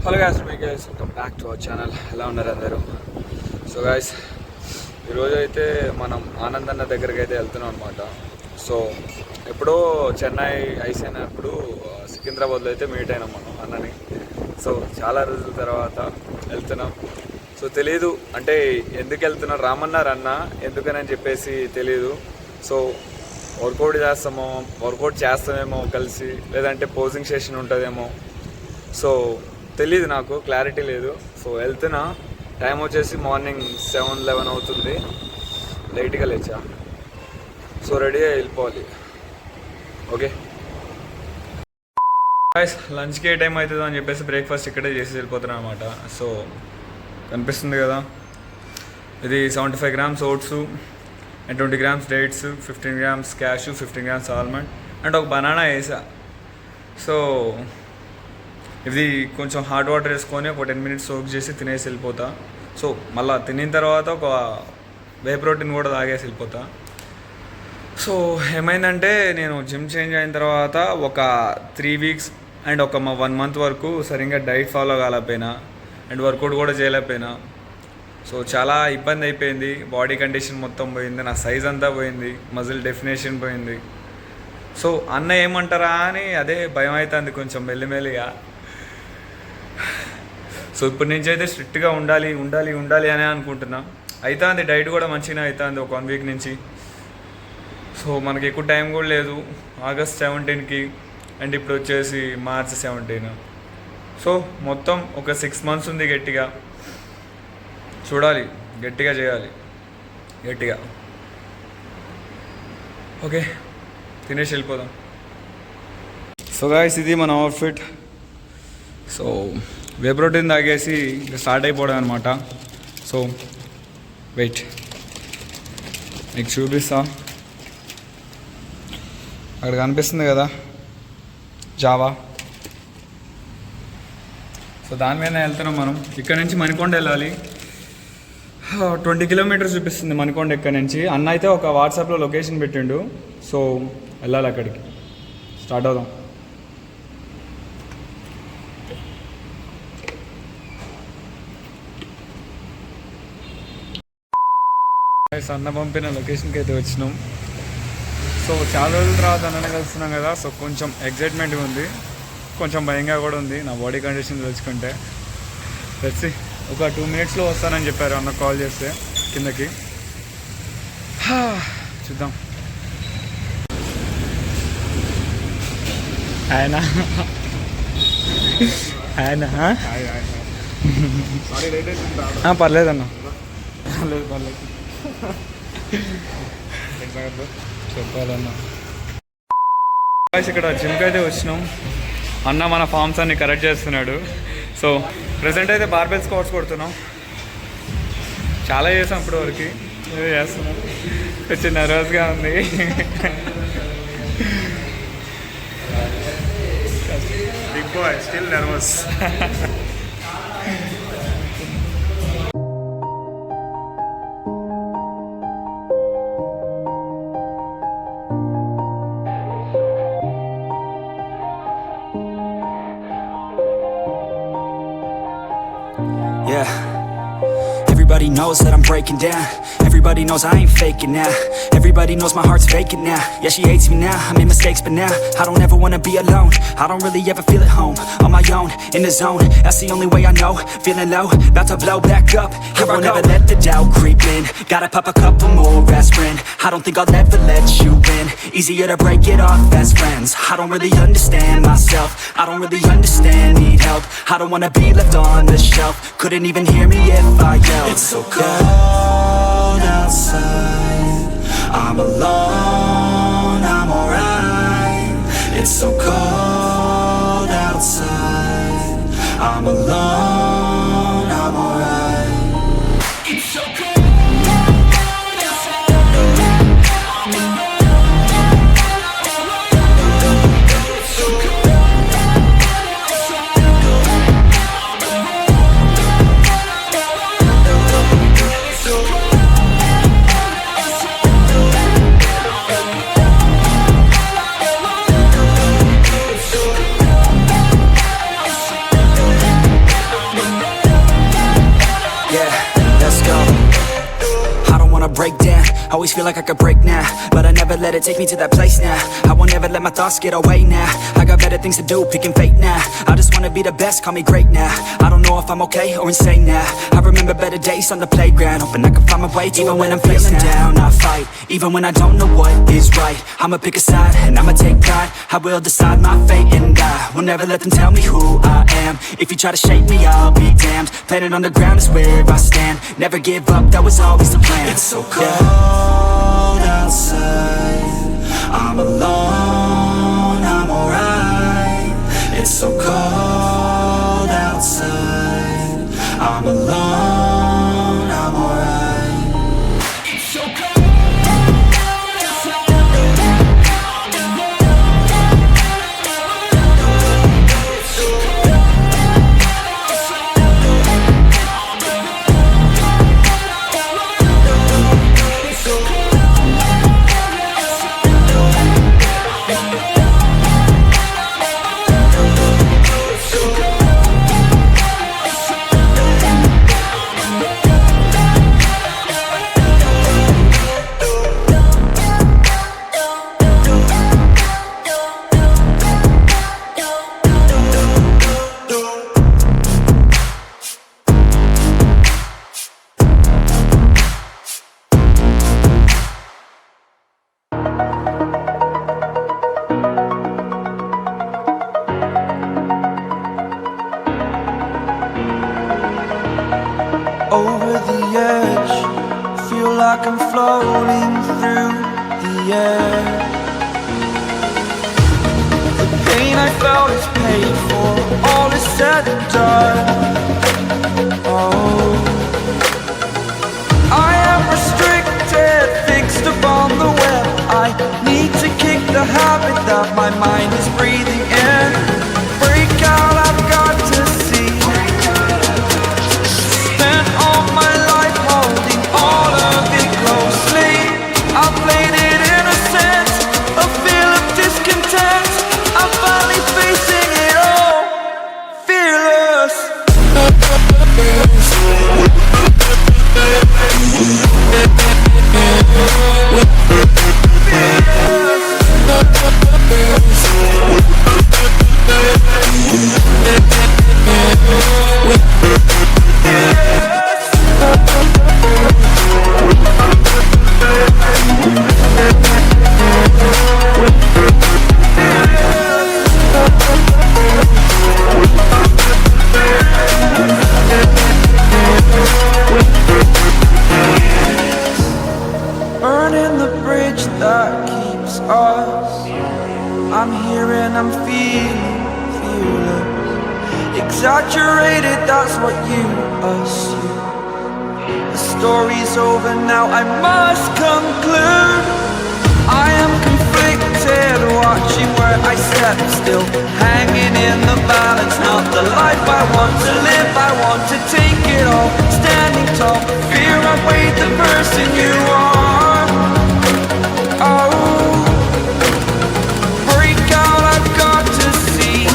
Hello guys, welcome back to our channel. ఎలా ఉన్నారు అందరూ? సో గాయ్స్, ఈరోజు అయితే మనం ఆనంద్ అన్న దగ్గరికి అయితే వెళ్తున్నాం అనమాట. సో ఎప్పుడో చెన్నై ఐస్ అయినప్పుడు సికింద్రాబాద్లో అయితే మీట్ అయినాం మనం అన్నని. సో చాలా రోజుల తర్వాత వెళ్తున్నాం. సో తెలీదు అంటే ఎందుకు వెళ్తున్నారు, రామన్నారు అన్న ఎందుకని చెప్పేసి తెలీదు. సో వర్కౌట్ చేస్తామేమో కలిసి, లేదంటే పోజింగ్ సెషన్ ఉంటుందేమో. సో తెలీదు, నాకు క్లారిటీ లేదు. సో వెళ్తున్నా. టైం వచ్చేసి మార్నింగ్ 7-11 అవుతుంది. లైట్గా లేచా. సో రెడీగా వెళ్ళిపోవాలి. ఓకే గాయ్స్, లంచ్కి ఏ టైం అవుతుందో అని చెప్పేసి బ్రేక్ఫాస్ట్ ఇక్కడే చేసి వెళ్ళిపోతున్నాను అనమాట. సో కనిపిస్తుంది కదా, ఇది 75 grams oats and 20 grams dates, 15 grams cashew, 15 grams almond and ఒక బనానా వేసా. సో ఇది కొంచెం హాట్ వాటర్ వేసుకొని ఒక 10 minutes సోక్ చేసి తినేసి వెళ్ళిపోతా. సో మళ్ళీ తినిన తర్వాత ఒక వే ప్రోటీన్ కూడా తాగేసి వెళ్ళిపోతా. సో ఏమైందంటే నేను జిమ్ చేంజ్ అయిన తర్వాత ఒక 3 weeks అండ్ ఒక 1 month వరకు సరిగ్గా డైట్ ఫాలో కాలేకపోయినా అండ్ వర్కౌట్ కూడా చేయలేకపోయినా. సో చాలా ఇబ్బంది అయిపోయింది. బాడీ కండిషన్ మొత్తం పోయింది, నా సైజ్ అంతా పోయింది, మజిల్ డెఫినేషన్ పోయింది. సో అన్న ఏమంటారా అని అదే భయం అవుతుంది కొంచెం మెల్లిమెల్లిగా. సో ఇప్పటి నుంచి అయితే స్ట్రిక్ట్గా ఉండాలి అనే అనుకుంటున్నా. అవుతుంది, డైట్ కూడా మంచిగా అవుతుంది ఒక 1 week నుంచి. సో మనకి ఎక్కువ టైం కూడా లేదు. August 17కి అండ్ ఇప్పుడు వచ్చేసి March 17. సో మొత్తం ఒక 6 months ఉంది. గట్టిగా చూడాలి, గట్టిగా చేయాలి, గట్టిగా. ఓకే, తినేసి వెళ్ళిపోదాం. సో గాయ్స్, ఇది మన అవుట్ఫిట్. సో వే ప్రోటీన్ తాగేసి స్టార్ట్ అయిపోవడం అనమాట. సో వెయిట్, మీకు చూపిస్తా. అక్కడ కనిపిస్తుంది కదా జావా. సో దాని మీద వెళ్తున్నాం మనం. ఇక్కడ నుంచి మణికొండ వెళ్ళాలి. 20 kilometers చూపిస్తుంది మణికొండ ఇక్కడ నుంచి. అన్న అయితే ఒక వాట్సాప్లో లొకేషన్ పెట్టిండు. సో వెళ్ళాలి అక్కడికి. స్టార్ట్ అవుదాం. అన్న పంపిన లొకేషన్కి అయితే వచ్చినాం. సో చాలా రోజుల తర్వాత అన్నని కలుస్తున్నాం కదా. సో కొంచెం ఎగ్జైట్మెంట్గా ఉంది, కొంచెం భయంగా కూడా ఉంది నా బాడీ కండిషన్ తెలుసుకుంటే. తెచ్చి ఒక 2 minutesలో వస్తానని చెప్పారు అన్న కాల్ చేస్తే కిందకి. చూద్దాం. పర్లేదన్న, పర్లేదు చెప్పాలన్నా. ఇక్కడ జిమ్కి అయితే వచ్చినాం. అన్న మన ఫామ్స్ అన్ని కరెక్ట్ చేస్తున్నాడు. సో ప్రజెంట్ అయితే బార్బెల్ స్క్వాట్స్ కొడుతున్నాం. చాలా చేసాం ఇప్పుడు వరకు, చేస్తున్నాం. కొంచెం నర్వస్గా ఉంది. Big boy still nervous. Everybody knows that I'm breaking down. Everybody knows I ain't faking now. Everybody knows my heart's vacant now. Yeah, she hates me now, I made mistakes but now I don't ever wanna be alone. I don't really ever feel at home. On my own, in the zone, that's the only way I know. Feeling low, about to blow back up. I won't ever let the doubt creep in. Gotta pop a couple more aspirin. I don't think I'll ever let you in. Easier to break it off best friends. I don't really understand myself. I don't really understand, need help. I don't wanna be left on the shelf. Couldn't even hear me if I yelled. It's so cold outside, I'm alone, I'm alright. It's so cold outside, I'm alone, I'm alright. It's so cold outside, I'm alone, it's so cold outside, I'm alone. Always feel like I could break now, but I never let it take me to that place now. I won't ever let my thoughts get away now. I got better things to do, picking fate now. I just wanna be the best, call me great now. I don't know if I'm okay or insane now. I remember better days on the playground, hoping I can find my way to even when I'm feeling down. I fight, even when I don't know what is right. I'ma pick a side, and I'ma take pride. I will decide my fate, and I will never let them tell me who I am. If you try to shake me, I'll be damned. Planet on the ground is where I stand. Never give up, that was always the plan. It's so cold outside, I'm alone, I'm alright. It's so cold outside, I'm alone, I'm alright. It's so cold. Over the edge, feel like I'm floating through the air. The pain I felt is paid for, all is said and done. Oh, I am restricted, fixed upon the web. I need to kick the habit that my mind is breathing in. Break out, I've got to see. Spent all my life holding all of it closely. I played it innocent, a feel of discontent. I'm finally facing it all, fearless. Burning the bridge that keeps us. I'm here and I'm feeling fearless. Exaggerated, that's what you assume. The story's over now, I must conclude. I am conflicted, watching where I step still, hanging in the balance. Not the life I want to live, I want to take it all. Standing tall, fear I've weighed the person you are. Oh, break out, I've got to see.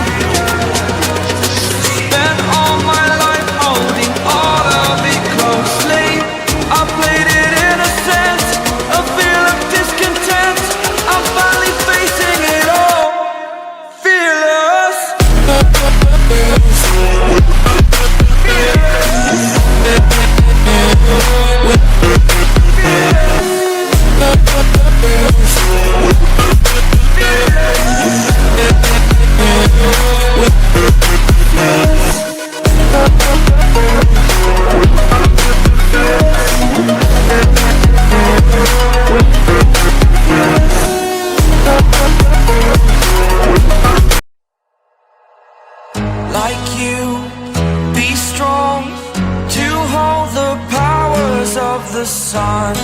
Spent all my life holding all of it closely. I played it innocent, a feel of discontent. I'm finally facing it all, fearless. Like you, be strong to hold the powers of the sun.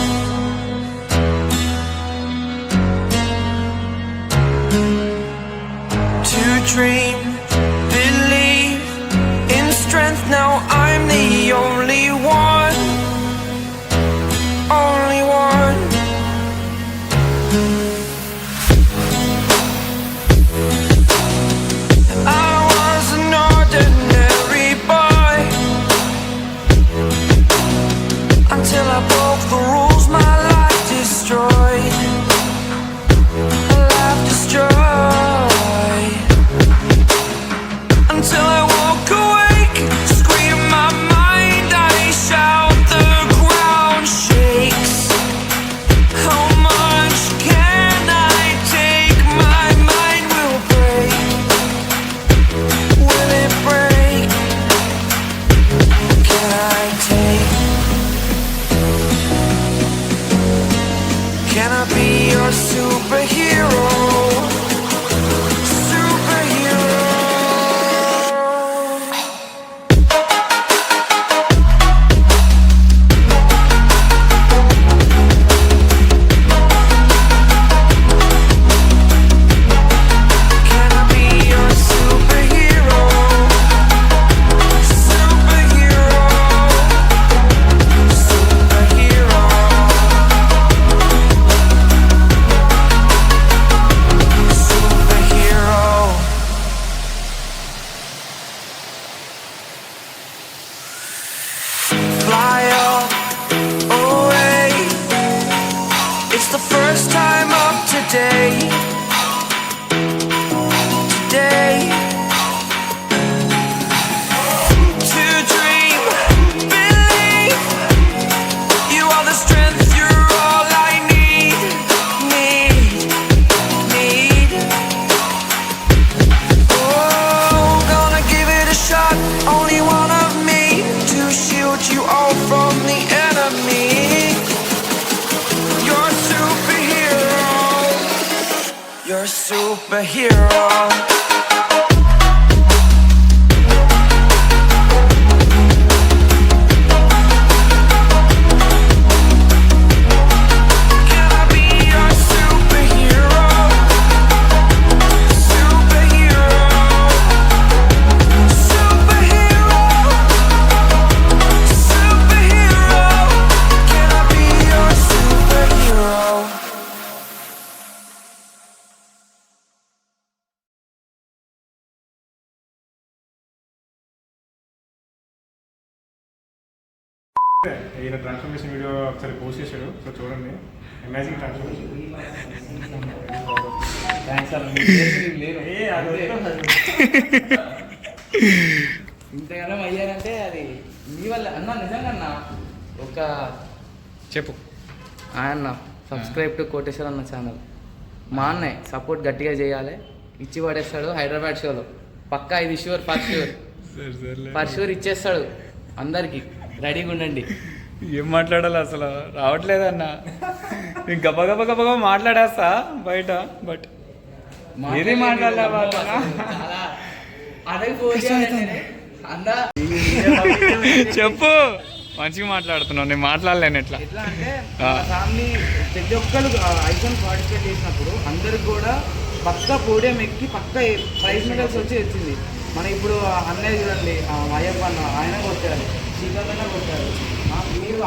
To dream, believe in strength. Now I'm the only one, only one. I was an ordinary boy until I broke the rules. My today. Today. To dream, believe. You are the strength, you're all I need. Oh, gonna give it a shot. Only one of me to shield you all from the enemy. You're a superhero. You're a superhero. Can I be your superhero? Superhero. Superhero. Superhero. Can I be your superhero? ఈయన transformation video ఒకసారి post చేశాడు, so చూడండి. Amazing transformation. ఇంతగానో అయ్యారంటే అది మీ వల్ల అన్న. నిజంగా అన్న ఒక చెప్పు. అన్న సబ్స్క్రైబ్ టు కోటేశ్వర్ అన్న ఛానల్. మా అన్నయ్య సపోర్ట్ గట్టిగా చేయాలి. ఇచ్చి పడేస్తాడు హైదరాబాద్ షోలో పక్కా. ఇది షూర్, ఫర్ షూర్ ఇచ్చేస్తాడు అందరికి. రెడీగా ఉండండి. ఏం మాట్లాడాలి అసలు రావట్లేదన్న. నేను గబగబా మాట్లాడేస్తా బయట, బట్ ఏది మాట్లాడలేవా? చెప్పు. మంచిగా మాట్లాడుతున్నావు, నేను మాట్లాడలేను ఎట్లా. ఎట్లా అంటే ఫ్యామిలీ ప్రతి ఒక్కరు ఐకాన్ పార్టిసిపేట్ చేసినప్పుడు అందరికి కూడా పక్క పోడియం ఎక్కి పక్క ప్రైజ్ మెడల్స్ వచ్చి వచ్చింది. మన ఇప్పుడు అన్నయ్య చూడండి, అయ్యప్ప అన్న ఆయన కొట్టారు, శ్రీకాంత్ అన్న కొట్టారు. మీరు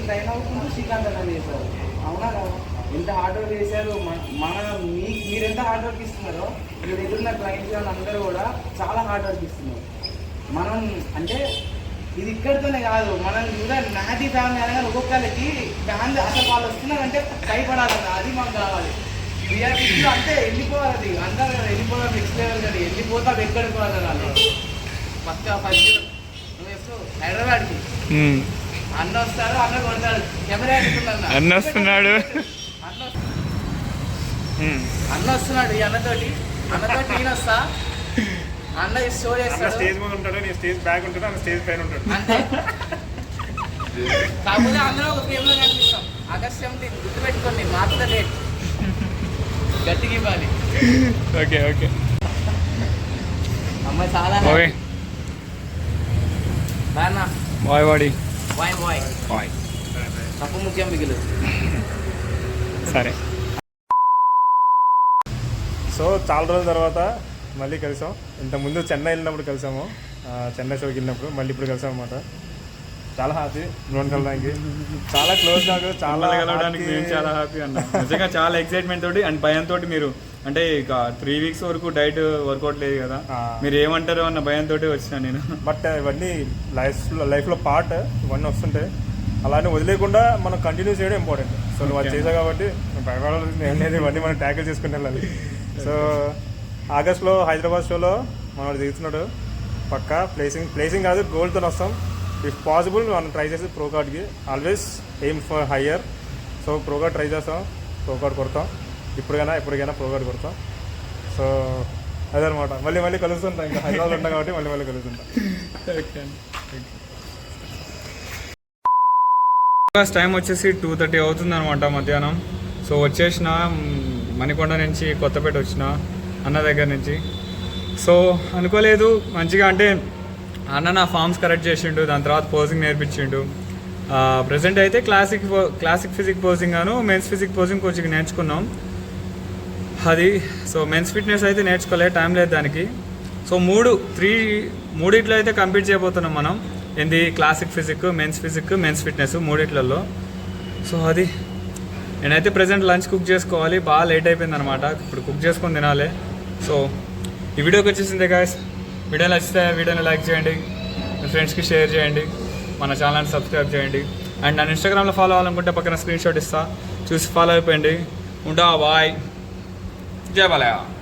ట్రైన్ అవ్వకుండా శ్రీకాంత్ అన్న చేశారు. అవునా కదా? ఎంత హార్డ్ వర్క్ చేశారు. మీరు ఎంత హార్డ్ వర్క్ ఇస్తున్నారో మీరు ఎదురున్న క్లయింట్స్ అందరూ కూడా చాలా హార్డ్ వర్క్ ఇస్తున్నారు. మనం అంటే ఇది ఇక్కడితోనే కాదు, మనం కూడా నాటి ఫ్యామిలీ అనగా ఒక్కొక్కరికి ఫ్యామిలీ అసలు వాళ్ళు వస్తున్నారంటే భయపడాలన్న. అది మాకు కావాలి. రియాలిటీలో అంటే వెళ్ళిపోవాలి. అది అంటారు కదా, వెళ్ళిపోవాలి నెక్స్ట్ లెవెల్ కదా. వెళ్ళిపోతాం ఎక్కడికి వాళ్ళు పక్క ఫస్ట్ నువ్వు ఎప్పుడు హైదరాబాద్కి అన్న వస్తాడు, అన్న కొడతాడు. కెమెరా అన్న వస్తున్నాడు, అన్న వస్తున్నాడు. ఈ అన్నతోటి ఈయన వస్తా. అన్న షో చేస్తాడు. స్టేజ్ మీద ఉంటాడు, నేను స్టేజ్ బ్యాక్ ఉంటాడు, అన్న స్టేజ్ పైన ఉంటాడు. అంతే. కాకపోతే అందరూ ఒక ఫ్రేమ్లో కనిపిస్తాం. ఆగస్ట్ 17 గుర్తుపెట్టుకోండి, మార్చ్ డేట్ గట్టిగా ఇవ్వాలి. Okay okay. అమ్మాయి చాలా ఓకే బాయ్ బాయ్ వాడి బాయ్ బాయ్ బాయ్. తప్పు ముఖ్యం మిగిలి. సరే. సో చాలా రోజుల తర్వాత మళ్ళీ కలిసాం. ఇంతకుముందు చెన్నై వెళ్ళినప్పుడు కలిసాము, చెన్నై షోకి వెళ్ళినప్పుడు. మళ్ళీ ఇప్పుడు కలిసాం అన్నమాట. చాలా హ్యాపీ డ్రోన్ కలడానికి. చాలా క్లోజ్ నాకు, చాలా కలవడానికి నేను చాలా హ్యాపీ అన్న. నిజంగా చాలా ఎక్సైట్మెంట్ తోటి అండ్ భయంతో. మీరు అంటే ఇక 3 వీక్స్ వరకు డైట్ వర్కౌట్ లేదు కదా, మీరు ఏమంటారో అన్న భయంతో వచ్చినా నేను. బట్ ఇవన్నీ లైఫ్లో పార్ట్, ఇవన్నీ వస్తుంటాయి. అలానే వదిలేకుండా మనం కంటిన్యూ చేయడం ఇంపార్టెంట్. సో నువ్వు అది చేసావు కాబట్టి భయపడాల్సింది ఏం లేదు, ఇవన్నీ మనం ట్యాకిల్ చేసుకుని వెళ్ళాలి. సో ఆగస్ట్లో హైదరాబాద్ షోలో మనం దిగుతున్నాడు. పక్కా ప్లేసింగ్ కాదు, గోల్డ్తో వస్తాం. ఇఫ్ పాసిబుల్ మనం ట్రై చేసి ప్రో కార్డ్కి always aim for higher. So pro card try చేస్తాం, ప్రో కార్డ్ కొడతాం. ఎప్పటికైనా ప్రో కార్డ్ కొడతాం. సో అదనమాట. మళ్ళీ కలుస్తుంటాం. ఇంకా హైదరాబాద్ ఉంటాం కాబట్టి మళ్ళీ కలుస్తుంటాం. టైం వచ్చేసి 2:30 అవుతుంది అనమాట మధ్యాహ్నం. సో వచ్చేసిన మణికొండ నుంచి కొత్తపేట వచ్చిన అన్న దగ్గర నుంచి. సో అనుకోలేదు మంచిగా, అంటే అన్న నా ఫామ్స్ కరెక్ట్ చేసిండు, దాని తర్వాత పోజింగ్ నేర్పించిండు. ప్రజెంట్ అయితే క్లాసిక్ ఫిజిక్ పోజింగ్ అను మెన్స్ ఫిజిక్ పోజింగ్ కోచింగ్ నేర్చుకున్నాం అది. సో మెన్స్ ఫిట్నెస్ అయితే నేర్చుకోలేదు, టైం లేదు దానికి. సో మూడిట్లో అయితే కంప్లీట్ చేయబోతున్నాం మనం. ఏంది క్లాసిక్ ఫిజిక్, మెన్స్ ఫిట్నెస్ మూడిట్లలో. సో అది నేనైతే ప్రజెంట్ లంచ్ కుక్ చేసుకోవాలి, బాగా లేట్ అయిపోయింది అనమాట. ఇప్పుడు కుక్ చేసుకొని తినాలి. సో ఈ వీడియోకి వచ్చేసింది గాయ్స్. వీడియో నచ్చితే వీడియోని లైక్ చేయండి, మీ ఫ్రెండ్స్కి షేర్ చేయండి, మన ఛానల్ని సబ్స్క్రైబ్ చేయండి. అండ్ నన్ను ఇన్స్టాగ్రామ్లో ఫాలో అవ్వాలనుకుంటే పక్కన స్క్రీన్ షాట్ ఇస్తా, చూసి ఫాలో అయిపోయింది. ఉంటా, బాయ్. జయ బాలయ్య.